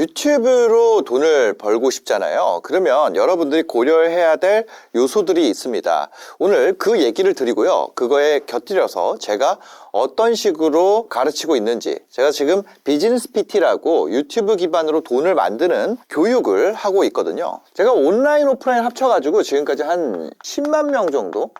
유튜브로 돈을 벌고 싶잖아요. 그러면 여러분들이 고려해야 될 요소들이 있습니다. 오늘 그 얘기를 드리고요. 그거에 곁들여서 제가 어떤 식으로 가르치고 있는지, 제가 지금 비즈니스PT라고 유튜브 기반으로 돈을 만드는 교육을 하고 있거든요. 제가 온라인, 오프라인 합쳐가지고 지금까지 한 10만 명 정도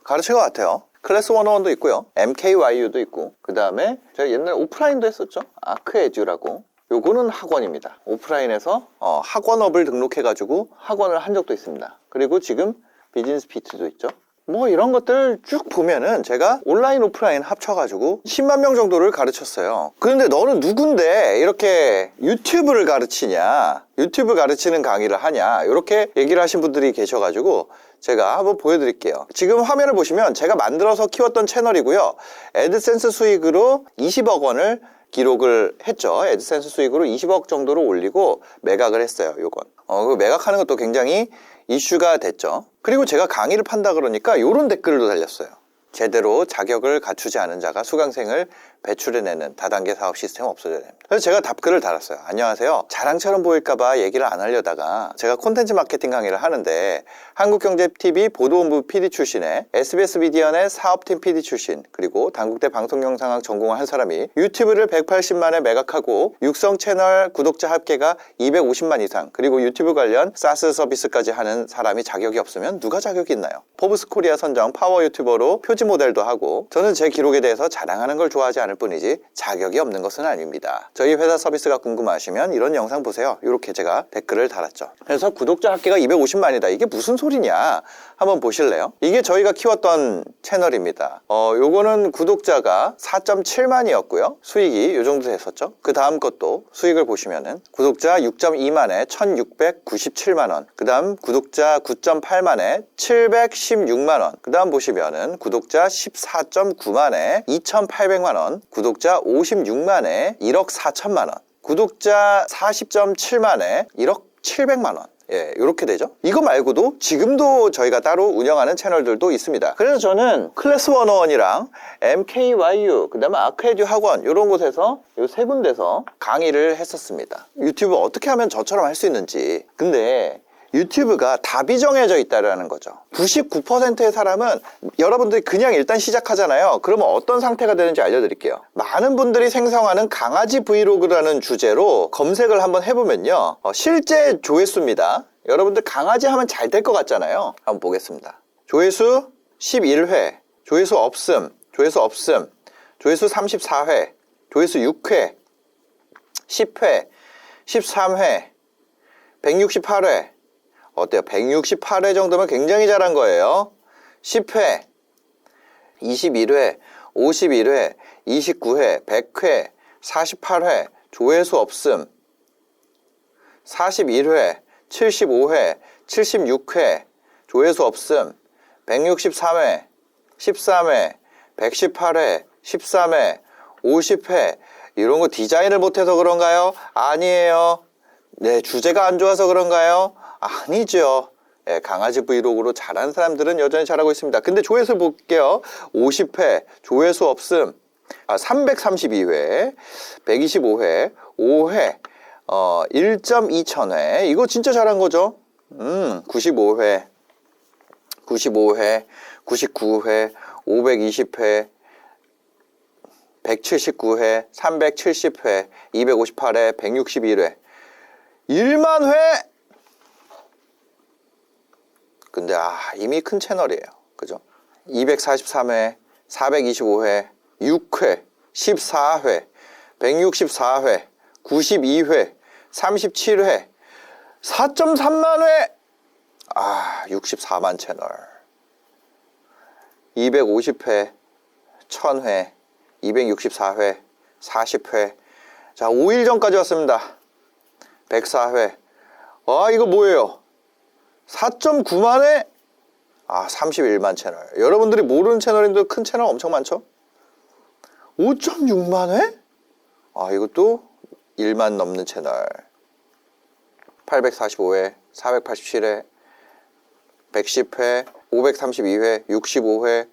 가르친 것 같아요. 클래스 101도 있고요. MKYU도 있고, 그 다음에 제가 옛날에 오프라인도 했었죠. 아크에듀라고. 요거는 학원입니다. 오프라인에서 학원업을 등록해가지고 학원을 한 적도 있습니다. 그리고 지금 비즈니스PT도 있죠. 뭐 이런 것들 쭉 보면은 제가 온라인, 오프라인 합쳐가지고 10만 명 정도를 가르쳤어요. 그런데 너는 누군데 이렇게 유튜브를 가르치냐, 유튜브 가르치는 강의를 하냐, 이렇게 얘기를 하신 분들이 계셔가지고 제가 한번 보여드릴게요. 지금 화면을 보시면 제가 만들어서 키웠던 채널이고요. 애드센스 수익으로 20억 원을 기록을 했죠. 애드센스 수익으로 20억 정도로 올리고 매각을 했어요. 요건. 그 매각하는 것도 굉장히 이슈가 됐죠. 그리고 제가 강의를 판다 그러니까 요런 댓글도 달렸어요. 제대로 자격을 갖추지 않은 자가 수강생을 배출해내는 다단계 사업 시스템 없어져야 됩니다. 그래서 제가 답글을 달았어요. 안녕하세요. 자랑처럼 보일까봐 얘기를 안 하려다가 제가 콘텐츠 마케팅 강의를 하는데 한국경제TV 보도본부 PD 출신에 SBS 미디어넷 사업팀 PD 출신, 그리고 단국대 방송영상학 전공을 한 사람이 유튜브를 180만에 매각하고 육성 채널 구독자 합계가 250만 이상, 그리고 유튜브 관련 사스 서비스까지 하는 사람이 자격이 없으면 누가 자격이 있나요? 포브스 코리아 선정 파워 유튜버로 표지 모델도 하고, 저는 제 기록에 대해서 자랑하는 걸 좋아하지 않을 뿐이지 자격이 없는 것은 아닙니다. 저희 회사 서비스가 궁금하시면 이런 영상 보세요. 이렇게 제가 댓글을 달았죠. 그래서 구독자 합계가 250만이다. 이게 무슨 소리냐? 한번 보실래요? 이게 저희가 키웠던 채널입니다. 요거는 구독자가 4.7만이었고요. 수익이 요 정도 됐었죠. 그 다음 것도 수익을 보시면은 구독자 6.2만에 1,697만원, 그 다음 구독자 9.8만에 716만원, 그 다음 보시면은 구독자 14.9만에 2,800만원, 구독자 56만에 1억 4천만원, 구독자 40.7만에 1억 700만원. 예, 이렇게 되죠. 이거 말고도 지금도 저희가 따로 운영하는 채널들도 있습니다. 그래서 저는 클래스 101이랑 MKYU, 그 다음에 아크에듀 학원, 이런 곳에서 이 세 군데서 강의를 했었습니다. 유튜브 어떻게 하면 저처럼 할 수 있는지. 근데 유튜브가 답이 정해져 있다는 거죠. 99%의 사람은 여러분들이 그냥 일단 시작하잖아요. 그러면 어떤 상태가 되는지 알려드릴게요. 많은 분들이 생성하는 강아지 브이로그라는 주제로 검색을 한번 해보면요, 실제 조회수입니다. 여러분들 강아지 하면 잘 될 것 같잖아요. 한번 보겠습니다. 조회수 11회, 조회수 없음, 조회수 없음, 조회수 34회, 조회수 6회, 10회, 13회, 168회. 어때요? 168회 정도면 굉장히 잘한 거예요. 10회, 21회, 51회, 29회, 100회, 48회, 조회수 없음, 41회, 75회, 76회, 조회수 없음, 163회, 13회, 118회, 13회, 50회. 이런 거 디자인을 못해서 그런가요? 아니에요. 네, 주제가 안 좋아서 그런가요? 아니죠. 예, 강아지 브이로그로 잘하는 사람들은 여전히 잘하고 있습니다. 근데 조회수 볼게요. 50회, 조회수 없음, 332회, 125회, 5회, 1.2천회. 이거 진짜 잘한 거죠. 95회, 95회, 99회, 520회, 179회, 370회, 258회, 161회, 1만 회! 근데 이미 큰 채널이에요. 그죠? 243회, 425회, 6회, 14회, 164회, 92회, 37회, 4.3만 회! 64만 채널. 250회, 1000회, 264회, 40회. 자, 5일 전까지 왔습니다. 104회. 이거 뭐예요? 4.9만 회? 31만 채널. 여러분들이 모르는 채널인데 큰 채널 엄청 많죠? 5.6만 회? 이것도 1만 넘는 채널. 845회, 487회, 110회, 532회, 65회,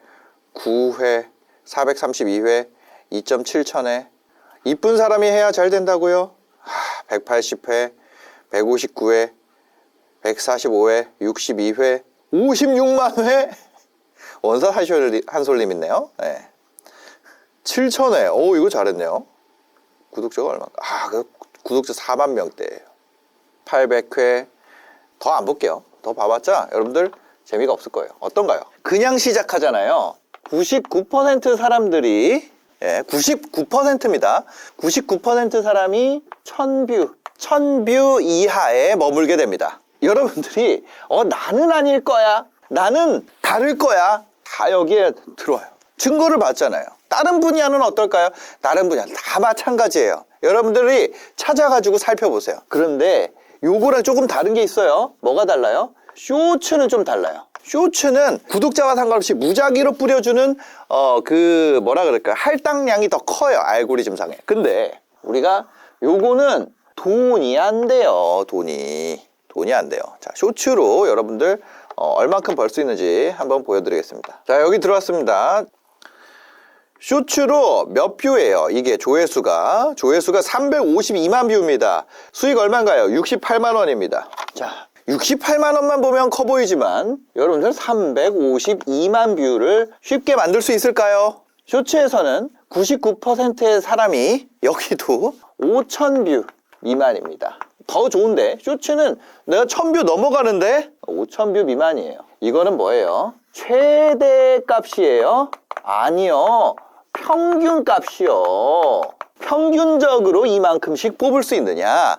9회, 432회, 2.7천회. 이쁜 사람이 해야 잘 된다고요? 180회, 159회, 145회, 62회, 56만 회? 원서 한솔님 있네요. 네. 7,000회. 오, 이거 잘했네요. 구독자가 얼마인가? 그 구독자 4만 명대예요. 800회. 더 안 볼게요. 더 봐봤자 여러분들 재미가 없을 거예요. 어떤가요? 그냥 시작하잖아요. 99% 사람들이 99%입니다. 99% 사람이 1000뷰 이하에 머물게 됩니다. 여러분들이 나는 아닐 거야, 나는 다를 거야, 다 여기에 들어와요. 증거를 봤잖아요. 다른 분야는 어떨까요? 다른 분야 다 마찬가지예요. 여러분들이 찾아가지고 살펴보세요. 그런데 요거랑 조금 다른 게 있어요. 뭐가 달라요? 쇼츠는 좀 달라요. 쇼츠는 구독자와 상관없이 무작위로 뿌려주는 뭐라 그럴까요? 할당량이 더 커요. 알고리즘상에. 근데 우리가 요거는 돈이 안 돼요. 돈이 안 돼요. 자, 쇼츠로 여러분들 얼만큼 벌 수 있는지 한번 보여드리겠습니다. 자, 여기 들어왔습니다. 쇼츠로 몇 뷰예요? 이게 조회수가 352만 뷰입니다. 수익 얼마인가요? 68만 원입니다. 자, 68만 원만 보면 커 보이지만 여러분들 352만 뷰를 쉽게 만들 수 있을까요? 쇼츠에서는 99%의 사람이 여기도 5,000뷰 미만입니다. 더 좋은데 쇼츠는 내가 1000뷰 넘어가는데 5,000뷰 미만이에요. 이거는 뭐예요? 최대 값이에요? 아니요, 평균 값이요. 평균적으로 이만큼씩 뽑을 수 있느냐?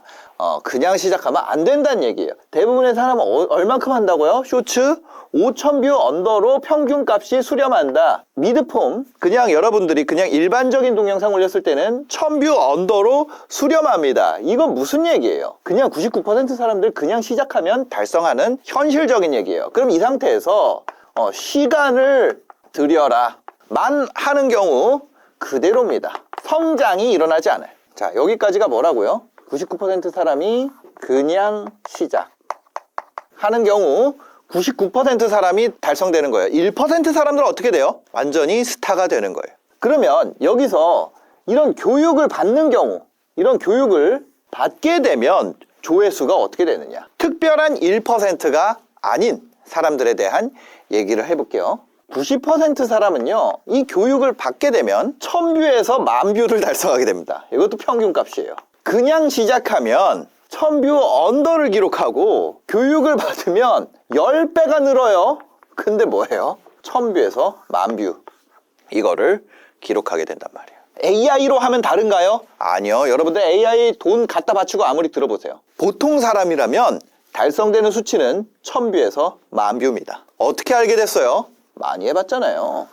그냥 시작하면 안 된다는 얘기예요. 대부분의 사람은 얼만큼 한다고요? 쇼츠 5,000뷰 언더로 평균 값이 수렴한다. 미드폼, 그냥 여러분들이 그냥 일반적인 동영상 올렸을 때는 1000뷰 언더로 수렴합니다. 이건 무슨 얘기예요? 그냥 99% 사람들 그냥 시작하면 달성하는 현실적인 얘기예요. 그럼 이 상태에서 시간을 들여라 만 하는 경우 그대로입니다. 성장이 일어나지 않아요. 자, 여기까지가 뭐라고요? 99% 사람이 그냥 시작하는 경우 99% 사람이 달성되는 거예요. 1% 사람들은 어떻게 돼요? 완전히 스타가 되는 거예요. 그러면 여기서 이런 교육을 받는 경우, 이런 교육을 받게 되면 조회수가 어떻게 되느냐? 특별한 1%가 아닌 사람들에 대한 얘기를 해볼게요. 90% 사람은요, 이 교육을 받게 되면 1000뷰에서 10,000뷰를 달성하게 됩니다. 이것도 평균 값이에요. 그냥 시작하면 1000뷰 언더를 기록하고 교육을 받으면 10배가 늘어요. 근데 뭐예요? 1000뷰에서 10,000뷰 이거를 기록하게 된단 말이에요. AI로 하면 다른가요? 아니요. 여러분들 AI 돈 갖다 바치고 아무리 들어보세요. 보통 사람이라면 달성되는 수치는 1000뷰에서 10,000뷰입니다. 어떻게 알게 됐어요? 많이 해봤잖아요.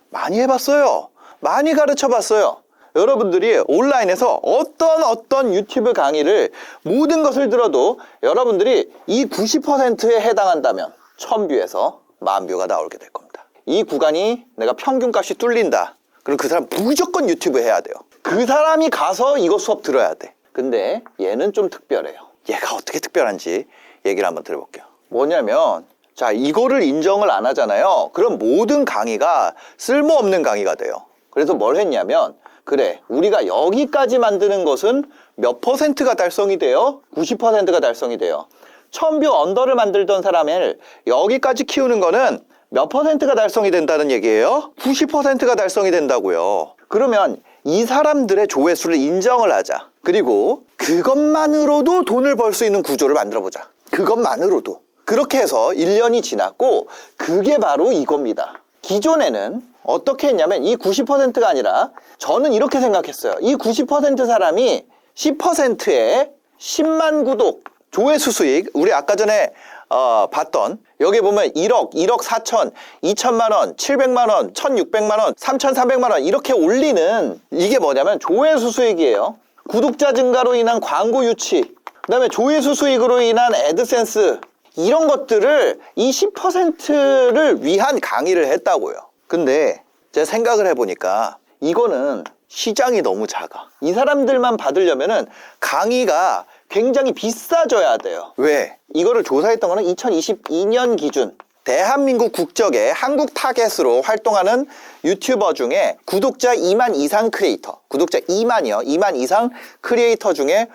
많이 해봤어요. 많이 가르쳐봤어요. 여러분들이 온라인에서 어떤 유튜브 강의를 모든 것을 들어도 여러분들이 이 90%에 해당한다면 1000뷰에서 10,000뷰가 나오게 될 겁니다. 이 구간이 내가 평균값이 뚫린다. 그럼 그 사람 무조건 유튜브 해야 돼요. 그 사람이 가서 이거 수업 들어야 돼. 근데 얘는 좀 특별해요. 얘가 어떻게 특별한지 얘기를 한번 들어볼게요. 뭐냐면, 자, 이거를 인정을 안 하잖아요. 그럼 모든 강의가 쓸모없는 강의가 돼요. 그래서 뭘 했냐면, 그래, 우리가 여기까지 만드는 것은 몇 %가 달성이 돼요? 90%가 달성이 돼요. 1000뷰 언더를 만들던 사람을 여기까지 키우는 거는 몇 %가 달성이 된다는 얘기예요? 90%가 달성이 된다고요. 그러면 이 사람들의 조회수를 인정을 하자. 그리고 그것만으로도 돈을 벌 수 있는 구조를 만들어 보자. 그것만으로도. 그렇게 해서 1년이 지났고 그게 바로 이겁니다. 기존에는 어떻게 했냐면 이 90%가 아니라 저는 이렇게 생각했어요. 이 90% 사람이 10%의 10만 구독 조회수 수익, 우리 아까 전에 봤던 여기 보면 1억, 1억 4천, 2천만 원, 700만 원, 1,600만 원, 3,400만 원 이렇게 올리는 이게 뭐냐면 조회수 수익이에요. 구독자 증가로 인한 광고 유치, 그 다음에 조회수 수익으로 인한 애드센스 이런 것들을 이 10%를 위한 강의를 했다고요. 근데 제가 생각을 해보니까 이거는 시장이 너무 작아. 이 사람들만 받으려면은 강의가 굉장히 비싸져야 돼요. 왜? 이거를 조사했던 거는 2022년 기준 대한민국 국적의 한국 타겟으로 활동하는 유튜버 중에 구독자 2만 이상 크리에이터, 구독자 2만이요. 2만 이상 크리에이터 중에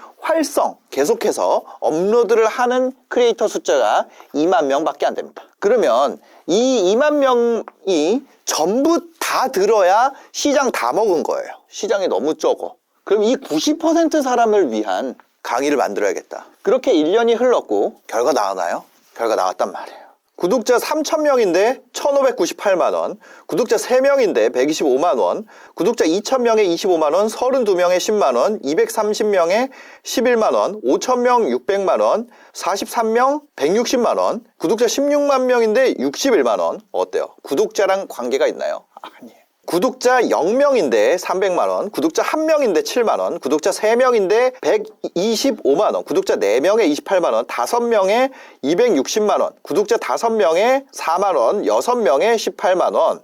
계속해서 업로드를 하는 크리에이터 숫자가 2만 명밖에 안 됩니다. 그러면 이 2만 명이 전부 다 들어야 시장 다 먹은 거예요. 시장이 너무 적어. 그럼 이 90% 사람을 위한 강의를 만들어야겠다. 그렇게 1년이 흘렀고 결과 나왔나요? 결과 나왔단 말이에요. 구독자 3,000명인데 1,598만원, 구독자 3명인데 125만원, 구독자 2,000명에 25만원, 32명에 10만원, 230명에 11만원, 5,000명 600만원, 43명 160만원, 구독자 16만 명인데 61만원. 어때요? 구독자랑 관계가 있나요? 아니에요. 구독자 0명인데 300만원, 구독자 1명인데 7만원, 구독자 3명인데 125만원, 구독자 4명에 28만원, 5명에 260만원, 구독자 5명에 4만원, 6명에 18만원,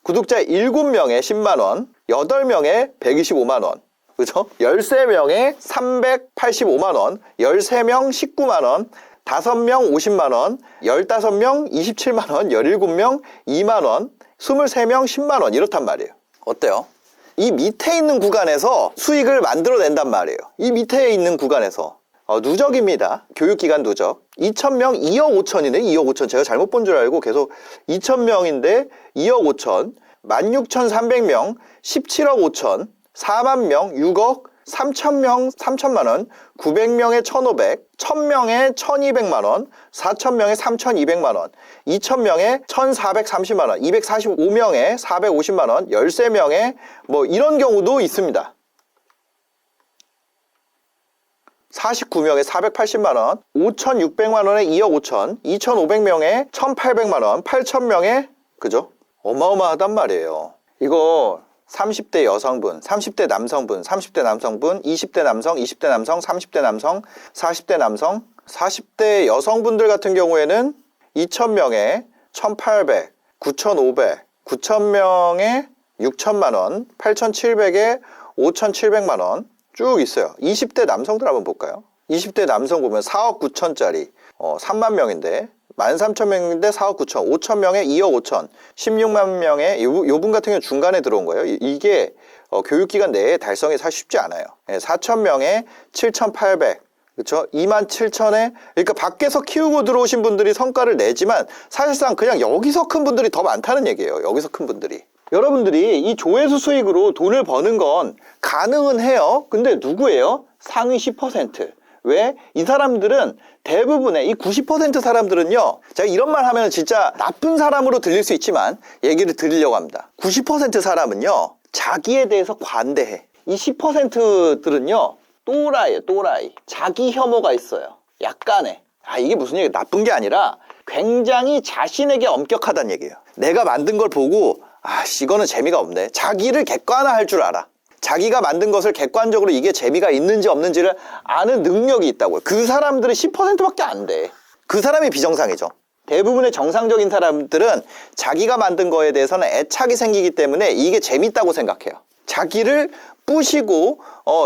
구독자 7명에 10만원, 8명에 125만원, 그죠? 13명에 385만원, 13명 19만원, 5명 50만원, 15명 27만원, 17명 2만원, 23명 10만원 이렇단 말이에요. 어때요? 이 밑에 있는 구간에서 수익을 만들어낸단 말이에요. 이 밑에 있는 구간에서 누적입니다. 교육기간 누적 2,000명 2억 5천이네. 2억 5천 제가 잘못 본 줄 알고 계속 2,000명인데 2억 5천, 16,300명 17억 5천, 4만 명 6억, 3,000명 3천만원, 900명에 1,500, 1,000명에 1,200만원, 4,000명에 3,200만원, 2,000명에 1,430만원, 245명에 450만원, 13명에 뭐 이런 경우도 있습니다. 49명에 480만원, 5,600만원에 2억 5천, 2,500명에 1,800만원, 8,000명에 그죠? 어마어마하단 말이에요. 이거 30대 여성분, 30대 남성분, 30대 남성분, 20대 남성, 20대 남성, 30대 남성, 40대 남성, 40대 여성분들 같은 경우에는 2,000명에 1,800, 9,500, 9,000명에 6천만원, 8,700에 5,700만원 쭉 있어요. 20대 남성들 한번 볼까요? 20대 남성 보면 4억 9천짜리 3만 명인데 13,000명인데 4억 9천, 5,000명에 2억 5천, 16만 명에 요분 같은 경우는 중간에 들어온 거예요. 이게 교육기간 내에 달성이 사실 쉽지 않아요. 4,000명에 7,800, 그렇죠? 27,000에 그러니까 밖에서 키우고 들어오신 분들이 성과를 내지만 사실상 그냥 여기서 큰 분들이 더 많다는 얘기예요. 여기서 큰 분들이. 여러분들이 이 조회수 수익으로 돈을 버는 건 가능은 해요. 근데 누구예요? 상위 10%. 왜? 이 사람들은 대부분의 이 90% 사람들은요, 제가 이런 말 하면 진짜 나쁜 사람으로 들릴 수 있지만 얘기를 드리려고 합니다. 90% 사람은요, 자기에 대해서 관대해. 이 10%들은요, 또라이예요, 또라이. 자기 혐오가 있어요. 약간의. 이게 무슨 얘기예요? 나쁜 게 아니라 굉장히 자신에게 엄격하다는 얘기예요. 내가 만든 걸 보고 이거는 재미가 없네. 자기를 객관화할 줄 알아. 자기가 만든 것을 객관적으로 이게 재미가 있는지 없는지를 아는 능력이 있다고요. 그 사람들은 10%밖에 안 돼. 그 사람이 비정상이죠. 대부분의 정상적인 사람들은 자기가 만든 거에 대해서는 애착이 생기기 때문에 이게 재밌다고 생각해요. 자기를 뿌시고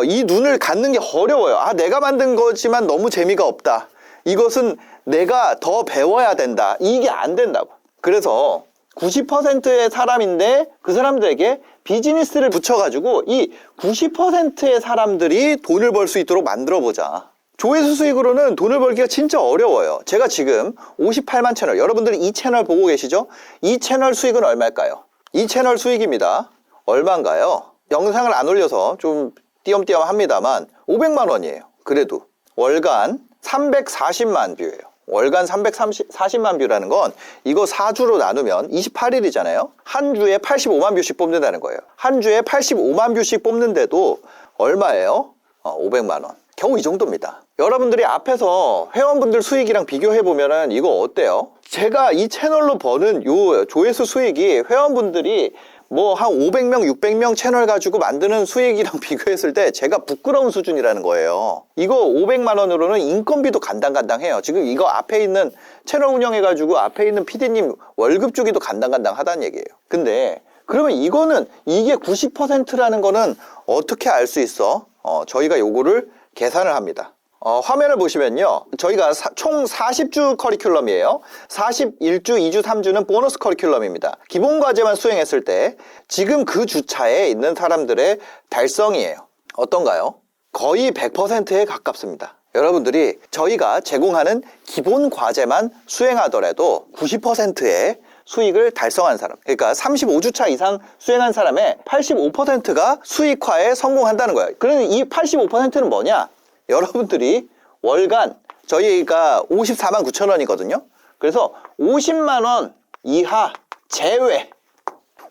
이 눈을 갖는 게 어려워요. 내가 만든 거지만 너무 재미가 없다. 이것은 내가 더 배워야 된다. 이게 안 된다고. 그래서 90%의 사람인데 그 사람들에게 비즈니스를 붙여가지고 이 90%의 사람들이 돈을 벌 수 있도록 만들어보자. 조회수 수익으로는 돈을 벌기가 진짜 어려워요. 제가 지금 58만 채널, 여러분들이 이 채널 보고 계시죠? 이 채널 수익은 얼마일까요? 이 채널 수익입니다. 얼마인가요? 영상을 안 올려서 좀 띄엄띄엄 합니다만 500만 원이에요. 그래도 월간 340만 뷰예요. 월간 340만 뷰라는 건 이거 4주로 나누면 28일이잖아요. 한 주에 85만 뷰씩 뽑는다는 거예요. 한 주에 85만 뷰씩 뽑는데도 얼마예요? 500만 원. 겨우 이 정도입니다. 여러분들이 앞에서 회원분들 수익이랑 비교해보면은 이거 어때요? 제가 이 채널로 버는 요 조회수 수익이 회원분들이 뭐 한 500명, 600명 채널 가지고 만드는 수익이랑 비교했을 때 제가 부끄러운 수준이라는 거예요. 이거 500만 원으로는 인건비도 간당간당해요. 지금 이거 앞에 있는 채널 운영해가지고 앞에 있는 PD님 월급 주기도 간당간당하다는 얘기예요. 근데 그러면 이게 90%라는 거는 어떻게 알 수 있어? 저희가 요거를 계산을 합니다. 화면을 보시면요. 저희가 총 40주 커리큘럼이에요. 41주, 2주, 3주는 보너스 커리큘럼입니다. 기본 과제만 수행했을 때 지금 그 주차에 있는 사람들의 달성이에요. 어떤가요? 거의 100%에 가깝습니다. 여러분들이 저희가 제공하는 기본 과제만 수행하더라도 90%의 수익을 달성한 사람, 그러니까 35주차 이상 수행한 사람의 85%가 수익화에 성공한다는 거예요. 그러면 이 85%는 뭐냐? 여러분들이 월간 저희가 54만 9천 원이거든요. 그래서 50만 원 이하 제외,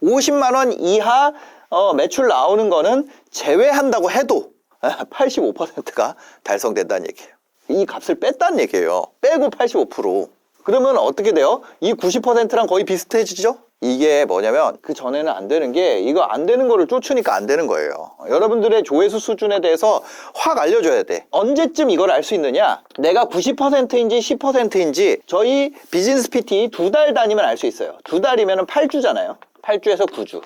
50만 원 이하 매출 나오는 거는 제외한다고 해도 85%가 달성된다는 얘기예요. 이 값을 뺐다는 얘기예요. 빼고 85%. 그러면 어떻게 돼요? 이 90%랑 거의 비슷해지죠? 이게 뭐냐면 그 전에는 안 되는 게 이거 안 되는 거를 쫓으니까 안 되는 거예요. 여러분들의 조회수 수준에 대해서 확 알려줘야 돼. 언제쯤 이걸 알 수 있느냐? 내가 90%인지 10%인지 저희 비즈니스PT 2달 다니면 알 수 있어요. 2달이면 8주잖아요. 8주에서 9주.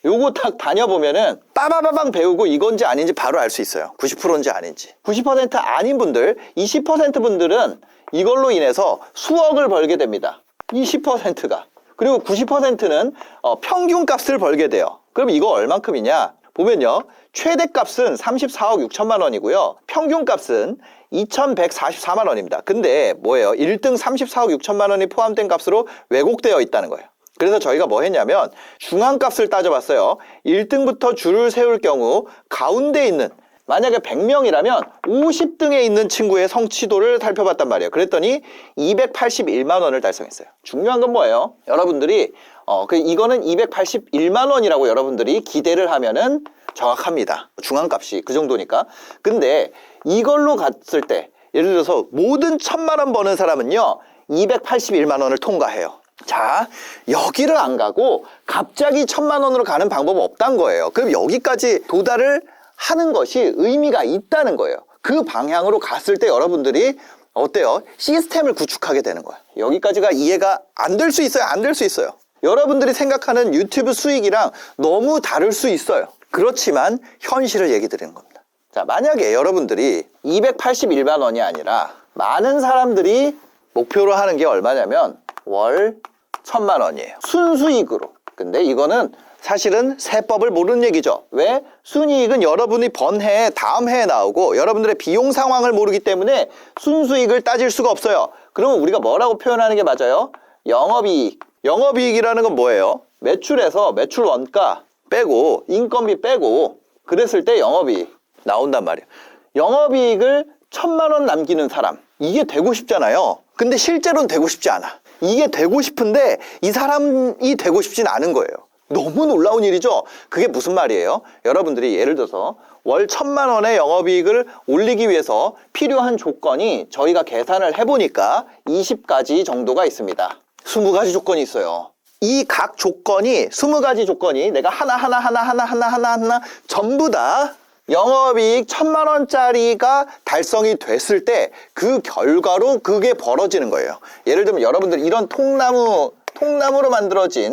요거 딱 다녀보면은 빠바바방 배우고 이건지 아닌지 바로 알 수 있어요. 90%인지 아닌지. 90% 아닌 분들, 이 10% 분들은 이걸로 인해서 수억을 벌게 됩니다. 이 10%가. 그리고 90%는 평균값을 벌게 돼요. 그럼 이거 얼만큼이냐? 보면요. 최대값은 34억 6천만 원이고요. 평균값은 2144만 원입니다. 근데 뭐예요? 1등 34억 6천만 원이 포함된 값으로 왜곡되어 있다는 거예요. 그래서 저희가 뭐 했냐면 중앙값을 따져봤어요. 1등부터 줄을 세울 경우 가운데 있는 만약에 100명이라면 50등에 있는 친구의 성취도를 살펴봤단 말이에요. 그랬더니 281만 원을 달성했어요. 중요한 건 뭐예요? 여러분들이 이거는 281만 원이라고 여러분들이 기대를 하면은 정확합니다. 중앙값이 그 정도니까. 근데 이걸로 갔을 때 예를 들어서 모든 1000만 원 버는 사람은요 281만 원을 통과해요. 자, 여기를 안 가고 갑자기 1000만 원으로 가는 방법은 없다는 거예요. 그럼 여기까지 도달을 하는 것이 의미가 있다는 거예요. 그 방향으로 갔을 때 여러분들이 어때요? 시스템을 구축하게 되는 거예요. 여기까지가 이해가 안 될 수 있어요? 안 될 수 있어요? 여러분들이 생각하는 유튜브 수익이랑 너무 다를 수 있어요. 그렇지만 현실을 얘기 드리는 겁니다. 자, 만약에 여러분들이 281만 원이 아니라 많은 사람들이 목표로 하는 게 얼마냐면 월 1000만 원이에요. 순수익으로. 근데 이거는 사실은 세법을 모르는 얘기죠. 왜? 순이익은 여러분이 번 해에 다음 해에 나오고 여러분들의 비용 상황을 모르기 때문에 순수익을 따질 수가 없어요. 그러면 우리가 뭐라고 표현하는 게 맞아요? 영업이익. 영업이익이라는 건 뭐예요? 매출에서 매출 원가 빼고 인건비 빼고 그랬을 때 영업이익 나온단 말이에요. 영업이익을 1000만 원 남기는 사람, 이게 되고 싶잖아요. 근데 실제로는 되고 싶지 않아. 이게 되고 싶은데 이 사람이 되고 싶진 않은 거예요. 너무 놀라운 일이죠? 그게 무슨 말이에요? 여러분들이 예를 들어서 월 1000만 원의 영업이익을 올리기 위해서 필요한 조건이 저희가 계산을 해보니까 20가지 정도가 있습니다. 20가지 조건이 있어요. 이 각 조건이 20가지 조건이 내가 하나 전부 다 영업이익 1000만 원짜리가 달성이 됐을 때 그 결과로 그게 벌어지는 거예요. 예를 들면 여러분들 이런 통나무로 만들어진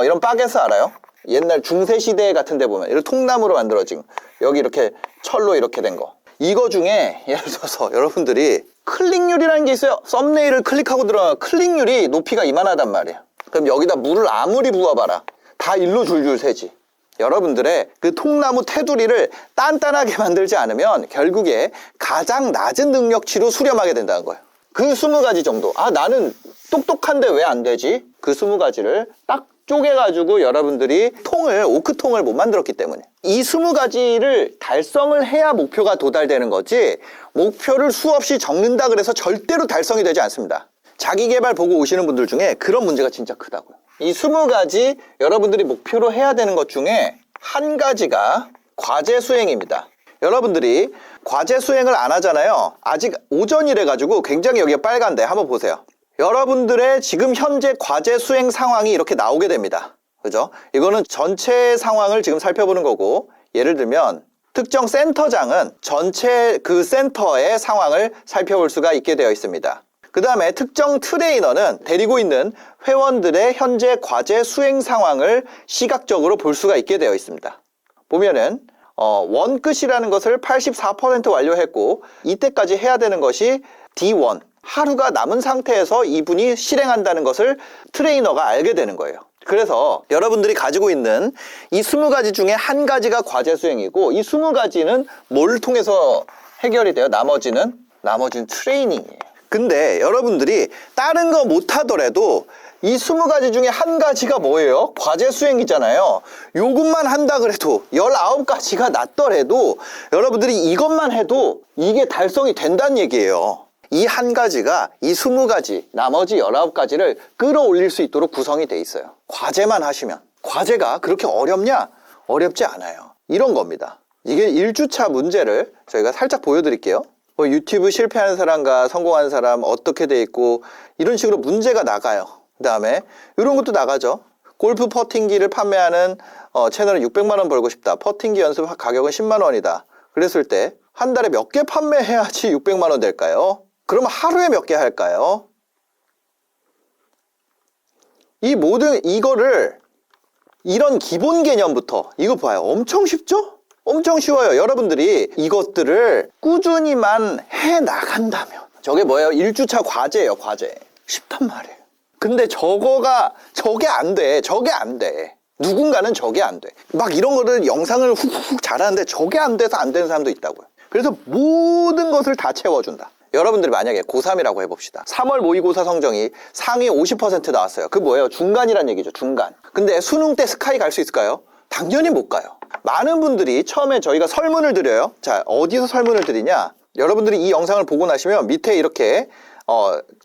이런 바게트 알아요? 옛날 중세시대 같은 데 보면 이런 통나무로 만들어진 여기 이렇게 철로 이렇게 된 거. 이거 중에 예를 들어서 여러분들이 클릭률이라는 게 있어요. 썸네일을 클릭하고 들어가면 클릭률이 높이가 이만하단 말이에요. 그럼 여기다 물을 아무리 부어봐라. 다 일로 줄줄 새지. 여러분들의 그 통나무 테두리를 단단하게 만들지 않으면 결국에 가장 낮은 능력치로 수렴하게 된다는 거예요. 그 20가지 정도. 아, 나는 똑똑한데 왜 안 되지? 그 20가지를 딱 쪼개가지고 여러분들이 오크통을 못 만들었기 때문에 이 20가지를 달성을 해야 목표가 도달되는 거지 목표를 수없이 적는다 그래서 절대로 달성이 되지 않습니다. 자기계발 보고 오시는 분들 중에 그런 문제가 진짜 크다고요. 이 20가지 여러분들이 목표로 해야 되는 것 중에 한 가지가 과제 수행입니다. 여러분들이 과제 수행을 안 하잖아요. 아직 오전이래 가지고 굉장히 여기가 빨간데 한번 보세요. 여러분들의 지금 현재 과제 수행 상황이 이렇게 나오게 됩니다. 그죠? 이거는 전체 상황을 지금 살펴보는 거고 예를 들면 특정 센터장은 전체 그 센터의 상황을 살펴볼 수가 있게 되어 있습니다. 그 다음에 특정 트레이너는 데리고 있는 회원들의 현재 과제 수행 상황을 시각적으로 볼 수가 있게 되어 있습니다. 보면은 원끝이라는 것을 84% 완료했고 이때까지 해야 되는 것이 D1, 하루가 남은 상태에서 이분이 실행한다는 것을 트레이너가 알게 되는 거예요. 그래서 여러분들이 가지고 있는 이 20가지 중에 한 가지가 과제 수행이고 이 20가지는 뭘 통해서 해결이 돼요? 나머지는 트레이닝이에요. 근데 여러분들이 다른 거 못하더라도 이 20가지 중에 한 가지가 뭐예요? 과제 수행이잖아요. 요것만 한다 그래도 19가지가 낫더라도 여러분들이 이것만 해도 이게 달성이 된다는 얘기예요. 이 한 가지가 이 20가지, 나머지 19가지를 끌어올릴 수 있도록 구성이 돼 있어요. 과제만 하시면. 과제가 그렇게 어렵냐? 어렵지 않아요. 이런 겁니다. 이게 1주차 문제를 저희가 살짝 보여드릴게요. 유튜브 실패하는 사람과 성공하는 사람 어떻게 돼 있고 이런 식으로 문제가 나가요. 그 다음에 이런 것도 나가죠. 골프 퍼팅기를 판매하는 채널은 600만 원 벌고 싶다. 퍼팅기 연습 가격은 10만 원이다. 그랬을 때 한 달에 몇 개 판매해야지 600만 원 될까요? 그러면 하루에 몇 개 할까요? 이 모든 이거를 이런 기본 개념부터 이거 봐요. 엄청 쉽죠? 엄청 쉬워요. 여러분들이 이것들을 꾸준히만 해 나간다면 저게 뭐예요? 1주차 과제예요. 과제. 쉽단 말이에요. 근데 저게 안 돼. 저게 안 돼. 누군가는 저게 안 돼. 막 이런 거를 영상을 훅훅 잘하는데 저게 안 돼서 안 되는 사람도 있다고요. 그래서 모든 것을 다 채워준다. 여러분들이 만약에 고3이라고 해봅시다. 3월 모의고사 성적이 상위 50% 나왔어요. 그 뭐예요? 중간이란 얘기죠. 중간. 근데 수능 때 스카이 갈 수 있을까요? 당연히 못 가요. 많은 분들이 처음에 저희가 설문을 드려요. 자, 어디서 설문을 드리냐? 여러분들이 이 영상을 보고 나시면 밑에 이렇게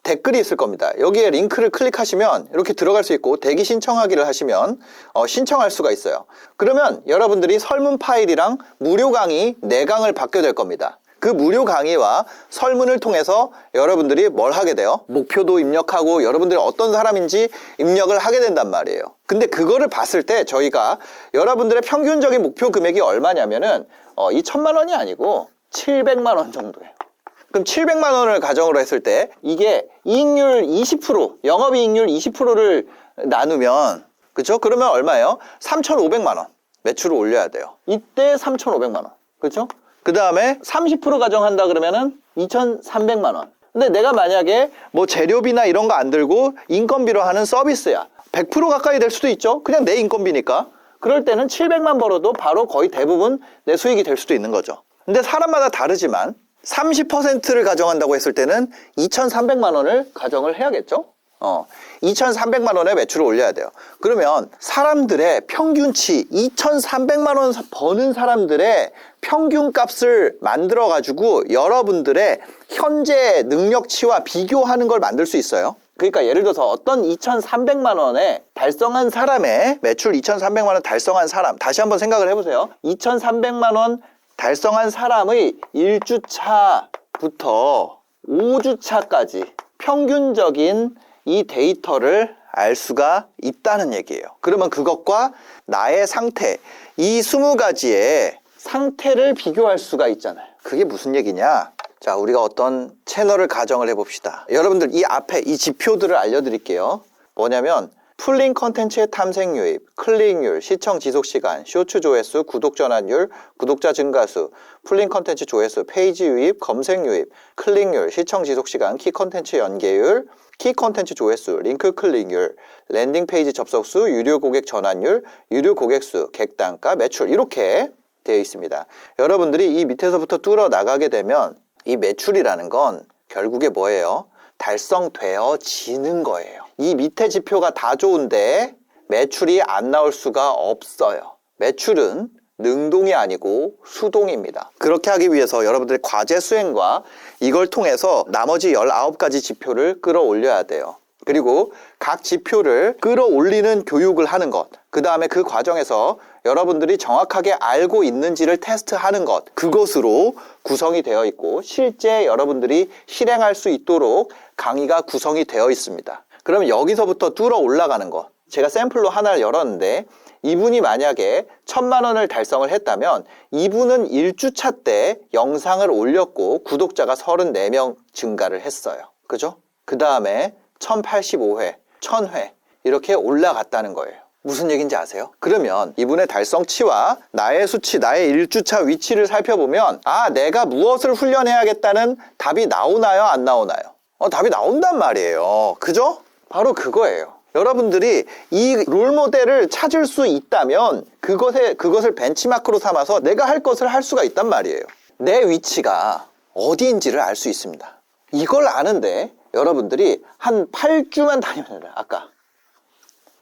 댓글이 있을 겁니다. 여기에 링크를 클릭하시면 이렇게 들어갈 수 있고 대기 신청하기를 하시면 신청할 수가 있어요. 그러면 여러분들이 설문 파일이랑 무료 강의 4강을 받게 될 겁니다. 그 무료 강의와 설문을 통해서 여러분들이 뭘 하게 돼요? 목표도 입력하고 여러분들이 어떤 사람인지 입력을 하게 된단 말이에요. 근데 그거를 봤을 때 저희가 여러분들의 평균적인 목표 금액이 얼마냐면은 이 1000만 원이 아니고 700만 원 정도예요. 그럼 700만 원을 가정으로 했을 때 이게 이익률 20%, 영업이익률 20%를 나누면 그렇죠? 그러면 얼마예요? 3,500만 원 매출을 올려야 돼요. 이때 3,500만 원. 그렇죠? 그 다음에 30% 가정한다 그러면은 2,300만 원. 근데 내가 만약에 뭐 재료비나 이런 거 안 들고 인건비로 하는 서비스야. 100% 가까이 될 수도 있죠. 그냥 내 인건비니까. 그럴 때는 700만 벌어도 바로 거의 대부분 내 수익이 될 수도 있는 거죠. 근데 사람마다 다르지만 30%를 가정한다고 했을 때는 2,300만 원을 가정을 해야겠죠? 2,300만 원의 매출을 올려야 돼요. 그러면 사람들의 평균치 2,300만 원 버는 사람들의 평균 값을 만들어 가지고 여러분들의 현재 능력치와 비교하는 걸 만들 수 있어요. 그러니까 예를 들어서 어떤 2,300만 원에 달성한 사람의 매출 2,300만 원 달성한 사람 다시 한번 생각을 해보세요. 2,300만 원 달성한 사람의 1주차부터 5주차까지 평균적인 이 데이터를 알 수가 있다는 얘기예요. 그러면 그것과 나의 상태, 이 20가지의 상태를 비교할 수가 있잖아요. 그게 무슨 얘기냐? 자, 우리가 어떤 채널을 가정을 해봅시다. 여러분들 이 앞에 이 지표들을 알려드릴게요. 뭐냐면 풀링 컨텐츠의 탐색 유입, 클릭률, 시청 지속 시간, 쇼츠 조회수, 구독 전환율, 구독자 증가수, 풀링 컨텐츠 조회수, 페이지 유입, 검색 유입, 클릭률, 시청 지속 시간, 키 컨텐츠 연계율, 키 컨텐츠 조회수, 링크 클릭률, 랜딩 페이지 접속수, 유료 고객 전환율, 유료 고객 수, 객단가, 매출 이렇게 되어 있습니다. 여러분들이 이 밑에서부터 뚫어 나가게 되면 이 매출이라는 건 결국에 뭐예요? 달성되어지는 거예요. 이 밑에 지표가 다 좋은데 매출이 안 나올 수가 없어요. 매출은 능동이 아니고 수동입니다. 그렇게 하기 위해서 여러분들의 과제 수행과 이걸 통해서 나머지 19가지 지표를 끌어올려야 돼요. 그리고 각 지표를 끌어올리는 교육을 하는 것, 그 다음에 그 과정에서 여러분들이 정확하게 알고 있는지를 테스트하는 것, 그것으로 구성이 되어 있고 실제 여러분들이 실행할 수 있도록 강의가 구성이 되어 있습니다. 그러면 여기서부터 뚫어 올라가는 것, 제가 샘플로 하나를 열었는데 이분이 만약에 1,000만 원을 달성을 했다면 이분은 1주차 때 영상을 올렸고 구독자가 34명 증가를 했어요. 그죠? 그 다음에 1,085회, 1,000회 이렇게 올라갔다는 거예요. 무슨 얘기인지 아세요? 그러면 이분의 달성치와 나의 수치, 나의 1주차 위치를 살펴보면 내가 무엇을 훈련해야겠다는 답이 나오나요? 안 나오나요? 답이 나온단 말이에요. 그죠? 바로 그거예요. 여러분들이 이 롤모델을 찾을 수 있다면 그것을 벤치마크로 삼아서 내가 할 것을 할 수가 있단 말이에요. 내 위치가 어디인지를 알 수 있습니다. 이걸 아는데 여러분들이 한 8주만 다니면 됩니다. 아까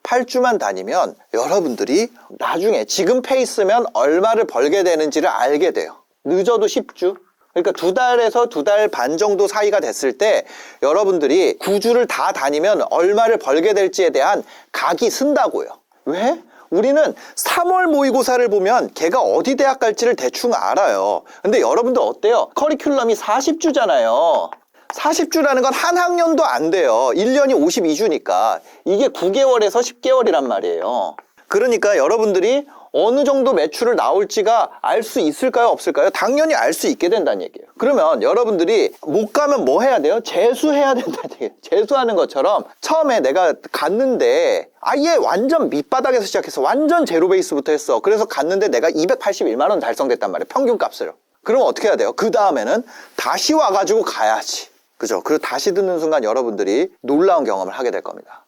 8주만 다니면 여러분들이 나중에 지금 페이스면 얼마를 벌게 되는지를 알게 돼요. 늦어도 10주. 그러니까 2달에서 2달 반 정도 사이가 됐을 때 여러분들이 9주를 다 다니면 얼마를 벌게 될지에 대한 각이 쓴다고요. 왜? 우리는 3월 모의고사를 보면 걔가 어디 대학 갈지를 대충 알아요. 근데 여러분들 어때요? 커리큘럼이 40주잖아요. 40주라는 건 한 학년도 안 돼요. 1년이 52주니까. 이게 9개월에서 10개월이란 말이에요. 그러니까 여러분들이 어느 정도 매출을 나올지가 알 수 있을까요? 없을까요? 당연히 알 수 있게 된다는 얘기예요. 그러면 여러분들이 못 가면 뭐 해야 돼요? 재수해야 된다는 얘기예요. 재수하는 것처럼 처음에 내가 갔는데 아예 완전 밑바닥에서 시작해서 완전 제로 베이스부터 했어. 그래서 갔는데 내가 281만 원 달성됐단 말이에요. 평균 값으로. 그럼 어떻게 해야 돼요? 그 다음에는 다시 와가지고 가야지. 그죠? 그 다시 듣는 순간 여러분들이 놀라운 경험을 하게 될 겁니다.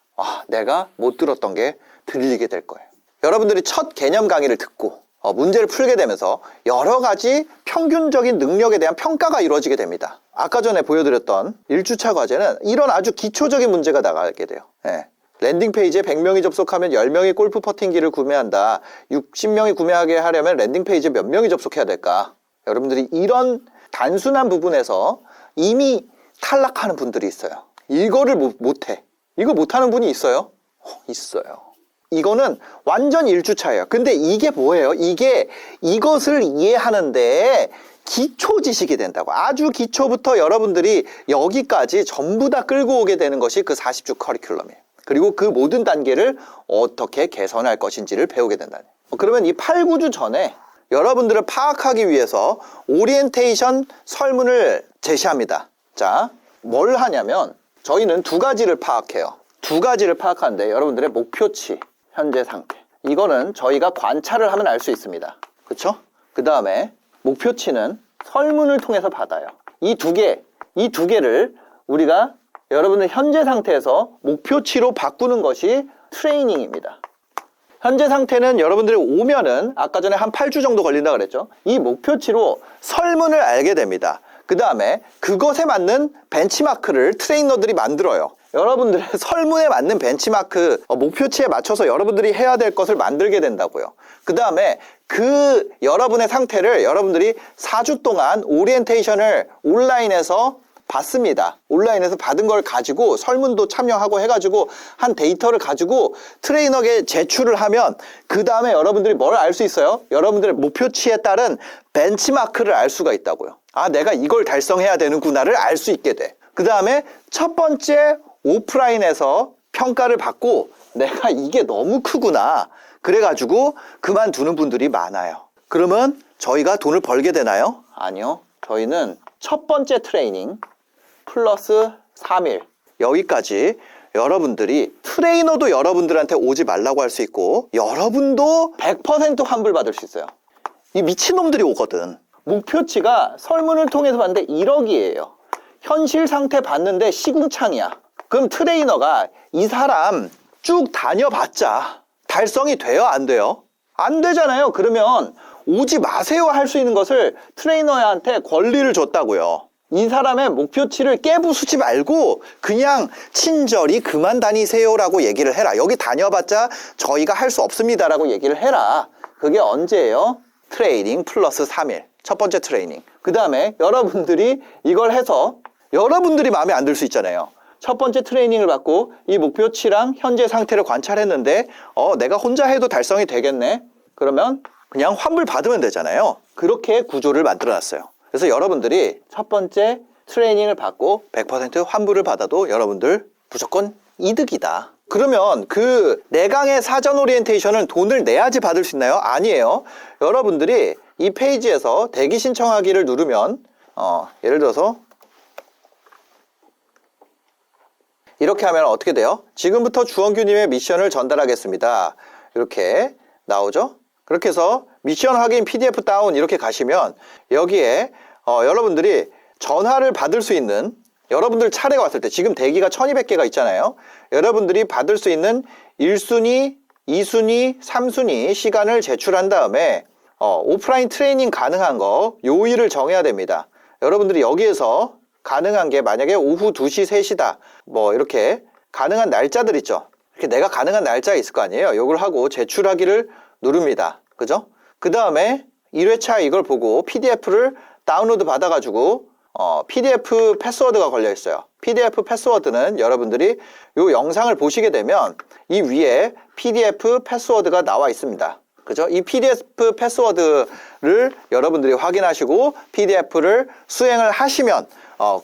내가 못 들었던 게 들리게 될 거예요. 여러분들이 첫 개념 강의를 듣고 문제를 풀게 되면서 여러 가지 평균적인 능력에 대한 평가가 이루어지게 됩니다. 아까 전에 보여드렸던 1주차 과제는 이런 아주 기초적인 문제가 나가게 돼요. 랜딩 페이지에 100명이 접속하면 10명이 골프 퍼팅기를 구매한다. 60명이 구매하게 하려면 랜딩 페이지에 몇 명이 접속해야 될까? 여러분들이 이런 단순한 부분에서 이미 탈락하는 분들이 있어요. 이거를 못해. 이거 못하는 분이 있어요? 있어요. 이거는 완전 1주차예요. 근데 이게 뭐예요? 이것을 이해하는데 기초 지식이 된다고. 아주 기초부터 여러분들이 여기까지 전부 다 끌고 오게 되는 것이 그 40주 커리큘럼이에요. 그리고 그 모든 단계를 어떻게 개선할 것인지를 배우게 된다는. 그러면 이 8, 9주 전에 여러분들을 파악하기 위해서 오리엔테이션 설문을 제시합니다. 자, 뭘 하냐면 저희는 2가지를 파악해요. 2가지를 파악하는데 여러분들의 목표치, 현재 상태. 이거는 저희가 관찰을 하면 알 수 있습니다. 그렇죠? 그 다음에 목표치는 설문을 통해서 받아요. 이 두 개를 우리가 여러분의 현재 상태에서 목표치로 바꾸는 것이 트레이닝입니다. 현재 상태는 여러분들이 오면은 아까 전에 한 8주 정도 걸린다 그랬죠? 이 목표치로 설문을 알게 됩니다. 그 다음에 그것에 맞는 벤치마크를 트레이너들이 만들어요. 여러분들의 설문에 맞는 벤치마크, 목표치에 맞춰서 여러분들이 해야 될 것을 만들게 된다고요. 그 다음에 그 여러분의 상태를 여러분들이 4주 동안 오리엔테이션을 온라인에서 받습니다. 온라인에서 받은 걸 가지고 설문도 참여하고 해가지고 한 데이터를 가지고 트레이너에게 제출을 하면 그 다음에 여러분들이 뭘 알 수 있어요? 여러분들의 목표치에 따른 벤치마크를 알 수가 있다고요. 내가 이걸 달성해야 되는구나를 알 수 있게 돼. 그 다음에 첫 번째 오프라인에서 평가를 받고 내가 이게 너무 크구나. 그래가지고 그만두는 분들이 많아요. 그러면 저희가 돈을 벌게 되나요? 아니요. 저희는 첫 번째 트레이닝 플러스 3일 여기까지 여러분들이 트레이너도 여러분들한테 오지 말라고 할 수 있고 여러분도 100% 환불 받을 수 있어요. 이 미친놈들이 오거든. 목표치가 설문을 통해서 봤는데 1억이에요. 현실 상태 봤는데 시궁창이야. 그럼 트레이너가 이 사람 쭉 다녀봤자 달성이 돼요? 안 돼요? 안 되잖아요. 그러면 오지 마세요 할 수 있는 것을 트레이너한테 권리를 줬다고요. 이 사람의 목표치를 깨부수지 말고 그냥 친절히 그만 다니세요라고 얘기를 해라. 여기 다녀봤자 저희가 할 수 없습니다라고 얘기를 해라. 그게 언제예요? 트레이닝 플러스 3일. 첫 번째 트레이닝. 그 다음에 여러분들이 이걸 해서 여러분들이 마음에 안 들 수 있잖아요. 첫 번째 트레이닝을 받고 이 목표치랑 현재 상태를 관찰했는데 내가 혼자 해도 달성이 되겠네. 그러면 그냥 환불 받으면 되잖아요. 그렇게 구조를 만들어놨어요. 그래서 여러분들이 첫 번째 트레이닝을 받고 100% 환불을 받아도 여러분들 무조건 이득이다. 그러면 그 4강의 사전 오리엔테이션은 돈을 내야지 받을 수 있나요? 아니에요. 여러분들이 이 페이지에서 대기 신청하기를 누르면 예를 들어서 이렇게 하면 어떻게 돼요? 지금부터 주원규님의 미션을 전달하겠습니다. 이렇게 나오죠. 그렇게 해서 미션 확인 PDF 다운 이렇게 가시면 여기에 여러분들이 전화를 받을 수 있는, 여러분들 차례가 왔을 때 지금 대기가 1200개가 있잖아요. 여러분들이 받을 수 있는 1순위, 2순위, 3순위 시간을 제출한 다음에 오프라인 트레이닝 가능한 거 요일을 정해야 됩니다. 여러분들이 여기에서 가능한 게 만약에 오후 2시, 3시다 뭐 이렇게 가능한 날짜들 있죠. 이렇게 내가 가능한 날짜가 있을 거 아니에요. 이걸 하고 제출하기를 누릅니다. 그죠? 그 다음에 1회차 이걸 보고 PDF를 다운로드 받아가지고 PDF 패스워드가 걸려 있어요. PDF 패스워드는 여러분들이 이 영상을 보시게 되면 이 위에 PDF 패스워드가 나와 있습니다. 그죠? 이 PDF 패스워드를 여러분들이 확인하시고 PDF를 수행을 하시면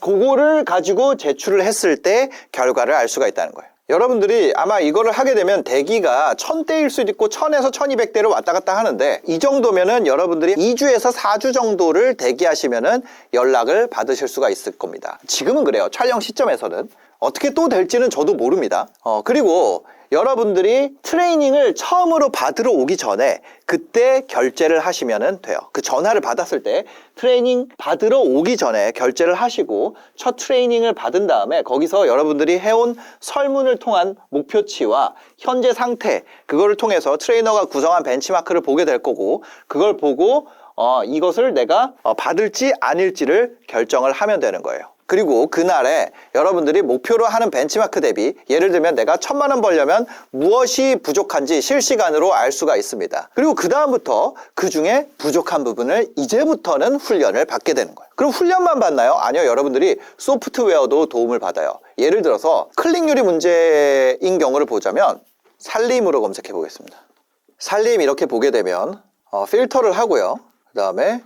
그거를 가지고 제출을 했을 때 결과를 알 수가 있다는 거예요. 여러분들이 아마 이거를 하게 되면 대기가 1000대일 수도 있고 1000에서 1200대를 왔다 갔다 하는데 이 정도면은 여러분들이 2주에서 4주 정도를 대기하시면은 연락을 받으실 수가 있을 겁니다. 지금은 그래요. 촬영 시점에서는. 어떻게 또 될지는 저도 모릅니다. 그리고 여러분들이 트레이닝을 처음으로 받으러 오기 전에 그때 결제를 하시면 돼요. 그 전화를 받았을 때 트레이닝 받으러 오기 전에 결제를 하시고 첫 트레이닝을 받은 다음에 거기서 여러분들이 해온 설문을 통한 목표치와 현재 상태, 그거를 통해서 트레이너가 구성한 벤치마크를 보게 될 거고, 그걸 보고 이것을 내가 받을지 아닐지를 결정을 하면 되는 거예요. 그리고 그날에 여러분들이 목표로 하는 벤치마크 대비, 예를 들면 내가 1000만 원 벌려면 무엇이 부족한지 실시간으로 알 수가 있습니다. 그리고 그 다음부터 그 중에 부족한 부분을 이제부터는 훈련을 받게 되는 거예요. 그럼 훈련만 받나요? 아니요. 여러분들이 소프트웨어도 도움을 받아요. 예를 들어서 클릭률이 문제인 경우를 보자면 살림으로 검색해 보겠습니다. 살림 이렇게 보게 되면 필터를 하고요. 그 다음에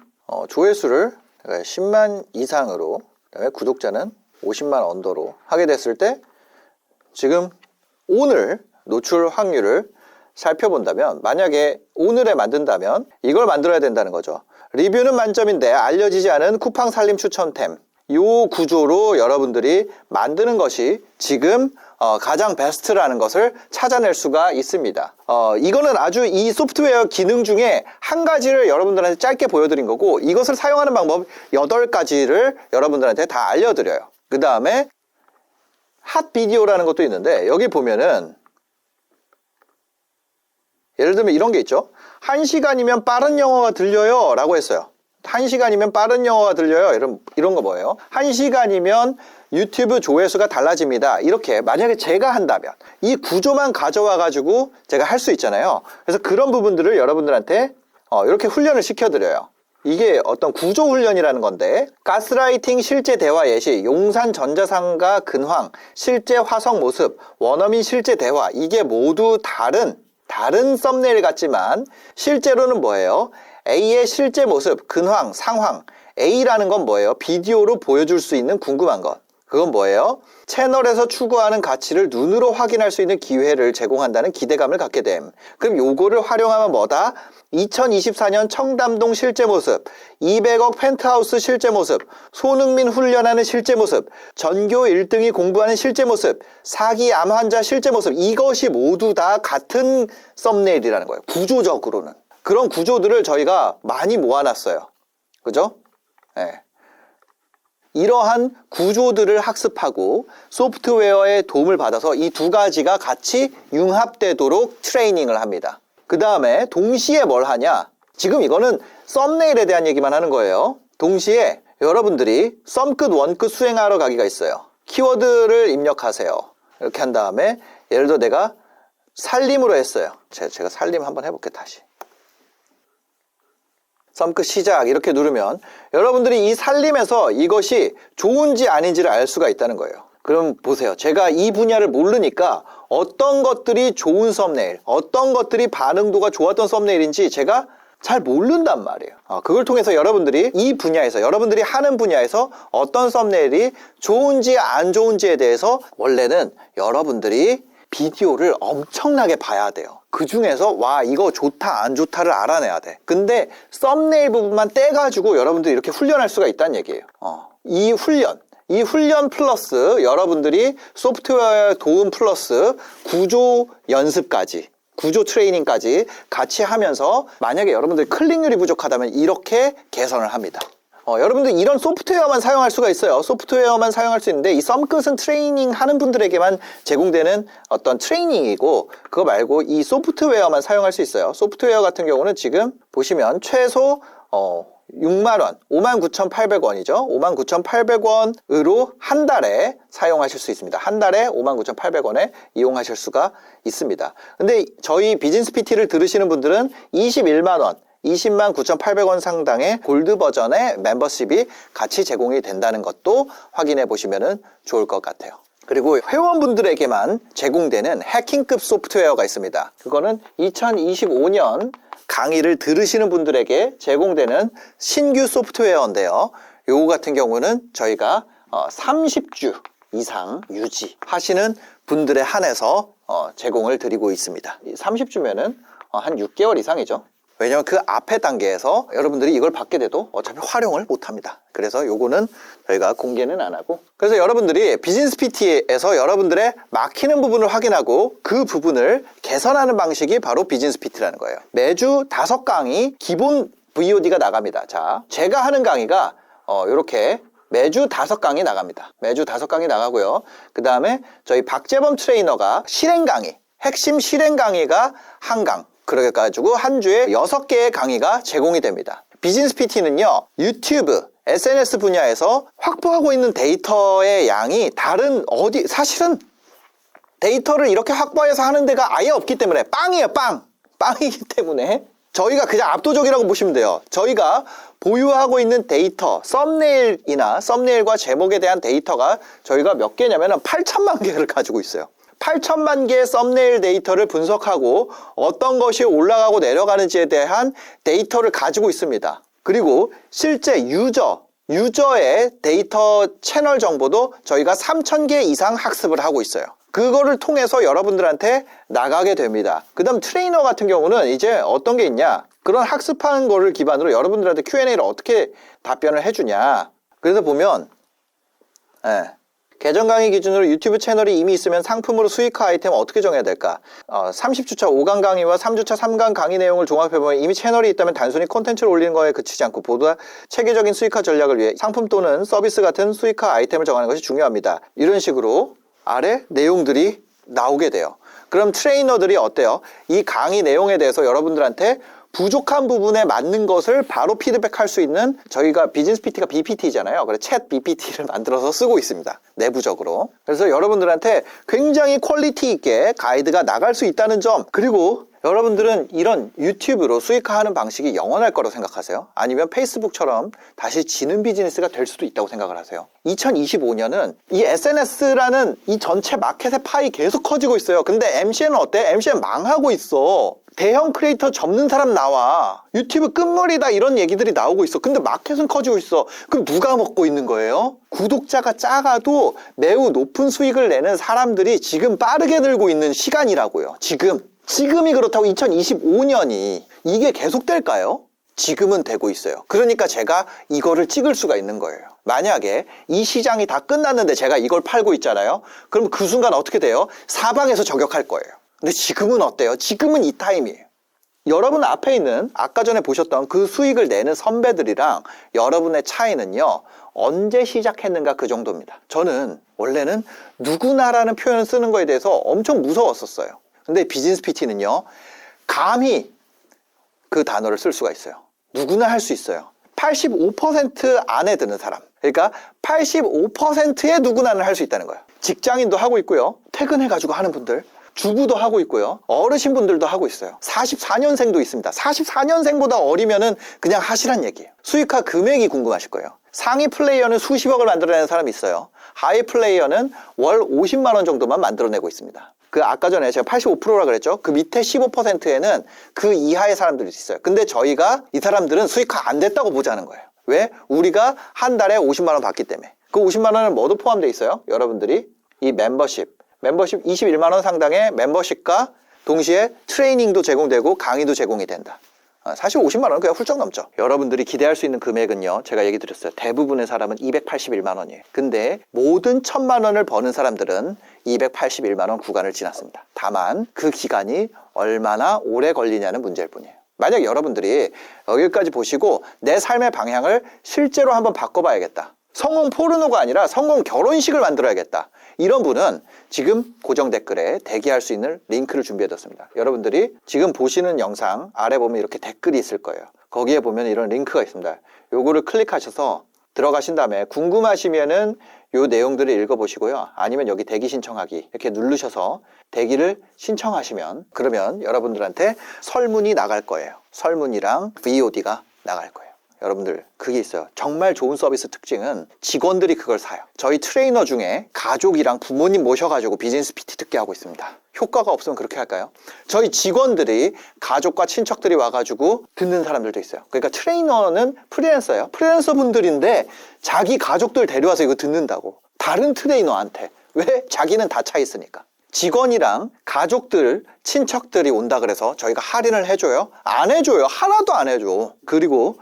조회수를 10만 이상으로, 그다음에 구독자는 50만 언더로 하게 됐을 때 지금 오늘 노출 확률을 살펴본다면, 만약에 오늘에 만든다면 이걸 만들어야 된다는 거죠. 리뷰는 만점인데 알려지지 않은 쿠팡 살림 추천템, 이 구조로 여러분들이 만드는 것이 지금 가장 베스트라는 것을 찾아낼 수가 있습니다. 이거는 아주 이 소프트웨어 기능 중에 한 가지를 여러분들한테 짧게 보여드린 거고, 이것을 사용하는 방법 8가지를 여러분들한테 다 알려드려요. 그 다음에 핫 비디오라는 것도 있는데, 여기 보면은 예를 들면 이런 게 있죠. 1시간이면 빠른 영어가 들려요 라고 했어요. 1시간이면 빠른 영어가 들려요. 이런 거 뭐예요? 1시간이면 유튜브 조회수가 달라집니다. 이렇게 만약에 제가 한다면 이 구조만 가져와 가지고 제가 할 수 있잖아요. 그래서 그런 부분들을 여러분들한테 이렇게 훈련을 시켜드려요. 이게 어떤 구조 훈련이라는 건데, 가스라이팅 실제 대화 예시, 용산 전자상가 근황, 실제 화성 모습, 원어민 실제 대화, 이게 모두 다른 썸네일 같지만 실제로는 뭐예요? A의 실제 모습, 근황, 상황. A라는 건 뭐예요? 비디오로 보여줄 수 있는 궁금한 것. 그건 뭐예요? 채널에서 추구하는 가치를 눈으로 확인할 수 있는 기회를 제공한다는 기대감을 갖게 됨. 그럼 요거를 활용하면 뭐다? 2024년 청담동 실제 모습, 200억 펜트하우스 실제 모습, 손흥민 훈련하는 실제 모습, 전교 1등이 공부하는 실제 모습, 사기 암 환자 실제 모습. 이것이 모두 다 같은 썸네일이라는 거예요. 구조적으로는. 그런 구조들을 저희가 많이 모아놨어요. 그죠? 네. 이러한 구조들을 학습하고 소프트웨어의 도움을 받아서 이 두 가지가 같이 융합되도록 트레이닝을 합니다. 그 다음에 동시에 뭘 하냐? 지금 이거는 썸네일에 대한 얘기만 하는 거예요. 동시에 여러분들이 썸끝, 원끝 수행하러 가기가 있어요. 키워드를 입력하세요. 이렇게 한 다음에 예를 들어 내가 살림으로 했어요. 제가 살림 한번 해볼게요. 다시. 썸끝 시작 이렇게 누르면 여러분들이 이 살림에서 이것이 좋은지 아닌지를 알 수가 있다는 거예요. 그럼 보세요. 제가 이 분야를 모르니까 어떤 것들이 좋은 썸네일, 어떤 것들이 반응도가 좋았던 썸네일인지 제가 잘 모른단 말이에요. 그걸 통해서 여러분들이 이 분야에서, 여러분들이 하는 분야에서 어떤 썸네일이 좋은지 안 좋은지에 대해서 원래는 여러분들이 비디오를 엄청나게 봐야 돼요. 그 중에서 와 이거 좋다 안 좋다를 알아내야 돼. 근데 썸네일 부분만 떼가지고 여러분들이 이렇게 훈련할 수가 있다는 얘기예요. 이 훈련 플러스 여러분들이 소프트웨어 도움 플러스 구조 연습까지 구조 트레이닝까지 같이 하면서 만약에 여러분들 클릭률이 부족하다면 이렇게 개선을 합니다. 여러분들 이런 소프트웨어만 사용할 수가 있어요. 소프트웨어만 사용할 수 있는데 이 썸끝은 트레이닝 하는 분들에게만 제공되는 어떤 트레이닝이고 그거 말고 이 소프트웨어만 사용할 수 있어요. 소프트웨어 같은 경우는 지금 보시면 최소 6만원, 59,800원이죠. 59,800원으로 한 달에 사용하실 수 있습니다. 한 달에 59,800원에 이용하실 수가 있습니다. 근데 저희 비즈니스PT를 들으시는 분들은 21만원, 209,800원 상당의 골드 버전의 멤버십이 같이 제공이 된다는 것도 확인해 보시면 좋을 것 같아요. 그리고 회원분들에게만 제공되는 해킹급 소프트웨어가 있습니다. 그거는 2025년 강의를 들으시는 분들에게 제공되는 신규 소프트웨어인데요. 요거 같은 경우는 저희가 30주 이상 유지하시는 분들에 한해서 제공을 드리고 있습니다. 30주면은 한 6개월 이상이죠. 왜냐면 그 앞에 단계에서 여러분들이 이걸 받게 돼도 어차피 활용을 못합니다. 그래서 요거는 저희가 공개는 안 하고, 그래서 여러분들이 비즈니스PT에서 여러분들의 막히는 부분을 확인하고 그 부분을 개선하는 방식이 바로 비즈니스PT라는 거예요. 매주 5강의 기본 VOD가 나갑니다. 자, 제가 하는 강의가 요렇게 매주 5강이 나갑니다. 매주 5강이 나가고요. 그 다음에 저희 박재범 트레이너가 실행 강의, 핵심 실행 강의가 한 강, 그래가지고 한 주에 6개의 강의가 제공이 됩니다. 비즈니스PT는요, 유튜브, SNS 분야에서 확보하고 있는 데이터의 양이 사실은 데이터를 이렇게 확보해서 하는 데가 아예 없기 때문에 빵이에요, 빵이기 때문에 저희가 그냥 압도적이라고 보시면 돼요. 저희가 보유하고 있는 데이터, 썸네일과 제목에 대한 데이터가 저희가 몇 개냐면 8천만 개를 가지고 있어요. 8천만 개의 썸네일 데이터를 분석하고 어떤 것이 올라가고 내려가는지에 대한 데이터를 가지고 있습니다. 그리고 실제 유저의 데이터 채널 정보도 저희가 3,000개 이상 학습을 하고 있어요. 그거를 통해서 여러분들한테 나가게 됩니다. 그 다음 트레이너 같은 경우는 이제 어떤 게 있냐, 그런 학습하는 거를 기반으로 여러분들한테 Q&A를 어떻게 답변을 해주냐. 그래서 보면 계정 강의 기준으로 유튜브 채널이 이미 있으면 상품으로 수익화 아이템을 어떻게 정해야 될까? 30주차 5강 강의와 3주차 3강 강의 내용을 종합해보면 이미 채널이 있다면 단순히 콘텐츠를 올리는 거에 그치지 않고 보다 체계적인 수익화 전략을 위해 상품 또는 서비스 같은 수익화 아이템을 정하는 것이 중요합니다. 이런 식으로 아래 내용들이 나오게 돼요. 그럼 트레이너들이 어때요? 이 강의 내용에 대해서 여러분들한테 부족한 부분에 맞는 것을 바로 피드백할 수 있는, 저희가 비즈니스PT가 BPT잖아요. 그래서 챗 BPT를 만들어서 쓰고 있습니다. 내부적으로. 그래서 여러분들한테 굉장히 퀄리티 있게 가이드가 나갈 수 있다는 점, 그리고 여러분들은 이런 유튜브로 수익화하는 방식이 영원할 거라고 생각하세요? 아니면 페이스북처럼 다시 지는 비즈니스가 될 수도 있다고 생각을 하세요? 2025년은 이 SNS라는 이 전체 마켓의 파이 계속 커지고 있어요. 근데 MCN은 어때? MCN 망하고 있어. 대형 크리에이터 접는 사람 나와. 유튜브 끝물이다 이런 얘기들이 나오고 있어. 근데 마켓은 커지고 있어. 그럼 누가 먹고 있는 거예요? 구독자가 작아도 매우 높은 수익을 내는 사람들이 지금 빠르게 늘고 있는 시간이라고요. 지금이 그렇다고 2025년이 이게 계속될까요? 지금은 되고 있어요. 그러니까 제가 이거를 찍을 수가 있는 거예요. 만약에 이 시장이 다 끝났는데 제가 이걸 팔고 있잖아요. 그럼 그 순간 어떻게 돼요? 사방에서 저격할 거예요. 근데 지금은 어때요? 지금은 이 타임이에요. 여러분 앞에 있는 아까 전에 보셨던 그 수익을 내는 선배들이랑 여러분의 차이는요, 언제 시작했는가 그 정도입니다. 저는 원래는 누구나라는 표현을 쓰는 거에 대해서 엄청 무서웠었어요. 근데 비즈니스PT는요, 감히 그 단어를 쓸 수가 있어요. 누구나 할 수 있어요. 85% 안에 드는 사람, 그러니까 85%의 누구나는 할 수 있다는 거예요. 직장인도 하고 있고요, 퇴근해가지고 하는 분들, 주부도 하고 있고요, 어르신분들도 하고 있어요. 44년생도 있습니다. 44년생보다 어리면은 그냥 하시란 얘기예요. 수익화 금액이 궁금하실 거예요. 상위 플레이어는 수십억을 만들어내는 사람이 있어요. 하위 플레이어는 월 50만 원 정도만 만들어내고 있습니다. 그 아까 전에 제가 85%라 그랬죠. 그 밑에 15%에는 그 이하의 사람들이 있어요. 근데 저희가 이 사람들은 수익화 안 됐다고 보자는 거예요. 왜? 우리가 한 달에 50만 원 받기 때문에. 그 50만 원은 뭐도 포함되어 있어요? 여러분들이 이 멤버십 21만 원 상당의 멤버십과 동시에 트레이닝도 제공되고 강의도 제공이 된다. 사실 50만 원은 그냥 훌쩍 넘죠. 여러분들이 기대할 수 있는 금액은요, 제가 얘기 드렸어요. 대부분의 사람은 281만 원이에요. 근데 모든 1000만 원을 버는 사람들은 281만 원 구간을 지났습니다. 다만 그 기간이 얼마나 오래 걸리냐는 문제일 뿐이에요. 만약 여러분들이 여기까지 보시고 내 삶의 방향을 실제로 한번 바꿔봐야겠다. 성공 포르노가 아니라 성공 결혼식을 만들어야겠다. 이런 분은 지금 고정 댓글에 대기할 수 있는 링크를 준비해뒀습니다. 여러분들이 지금 보시는 영상 아래 보면 이렇게 댓글이 있을 거예요. 거기에 보면 이런 링크가 있습니다. 요거를 클릭하셔서 들어가신 다음에 궁금하시면은 요 내용들을 읽어보시고요. 아니면 여기 대기 신청하기 이렇게 누르셔서 대기를 신청하시면 그러면 여러분들한테 설문이 나갈 거예요. 설문이랑 VOD가 나갈 거예요. 여러분들 그게 있어요. 정말 좋은 서비스 특징은 직원들이 그걸 사요. 저희 트레이너 중에 가족이랑 부모님 모셔가지고 비즈니스 PT 듣게 하고 있습니다. 효과가 없으면 그렇게 할까요? 저희 직원들이 가족과 친척들이 와가지고 듣는 사람들도 있어요. 그러니까 트레이너는 프리랜서예요. 프리랜서 분들인데 자기 가족들 데려와서 이거 듣는다고. 다른 트레이너한테. 왜? 자기는 다 차 있으니까. 직원이랑 가족들, 친척들이 온다 그래서 저희가 할인을 해줘요? 안 해줘요. 하나도 안 해줘. 그리고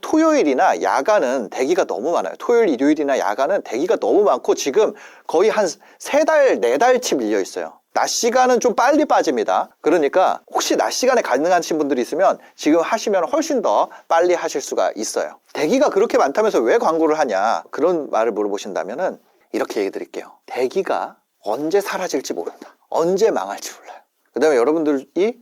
토요일이나 야간은 대기가 너무 많아요. 토요일, 일요일이나 야간은 대기가 너무 많고 지금 거의 한 3달, 4달치 밀려 있어요. 낮 시간은 좀 빨리 빠집니다. 그러니까 혹시 낮 시간에 가능하신 분들이 있으면 지금 하시면 훨씬 더 빨리 하실 수가 있어요. 대기가 그렇게 많다면서 왜 광고를 하냐? 그런 말을 물어보신다면은 이렇게 얘기 드릴게요. 대기가 언제 사라질지 모른다. 언제 망할지 몰라요. 그 다음에 여러분들이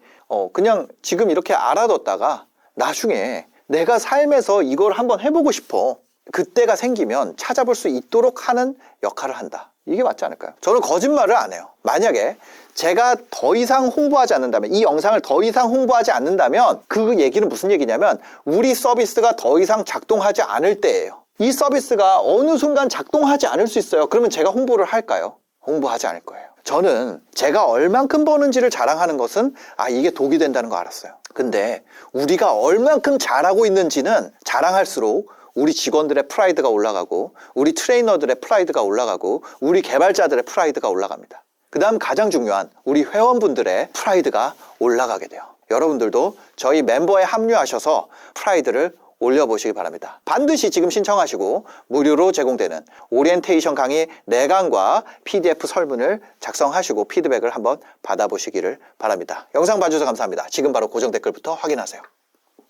그냥 지금 이렇게 알아뒀다가 나중에 내가 삶에서 이걸 한번 해보고 싶어. 그때가 생기면 찾아볼 수 있도록 하는 역할을 한다. 이게 맞지 않을까요? 저는 거짓말을 안 해요. 만약에 제가 더 이상 홍보하지 않는다면, 이 영상을 더 이상 홍보하지 않는다면 그 얘기는 무슨 얘기냐면 우리 서비스가 더 이상 작동하지 않을 때예요. 이 서비스가 어느 순간 작동하지 않을 수 있어요. 그러면 제가 홍보를 할까요? 홍보하지 않을 거예요. 저는 제가 얼만큼 버는지를 자랑하는 것은 이게 독이 된다는 거 알았어요. 근데 우리가 얼만큼 잘하고 있는지는 자랑할수록 우리 직원들의 프라이드가 올라가고 우리 트레이너들의 프라이드가 올라가고 우리 개발자들의 프라이드가 올라갑니다. 그 다음 가장 중요한 우리 회원분들의 프라이드가 올라가게 돼요. 여러분들도 저희 멤버에 합류하셔서 프라이드를 올려보시기 바랍니다. 반드시 지금 신청하시고 무료로 제공되는 오리엔테이션 강의 4강과 PDF 설문을 작성하시고 피드백을 한번 받아보시기를 바랍니다. 영상 봐주셔서 감사합니다. 지금 바로 고정 댓글부터 확인하세요.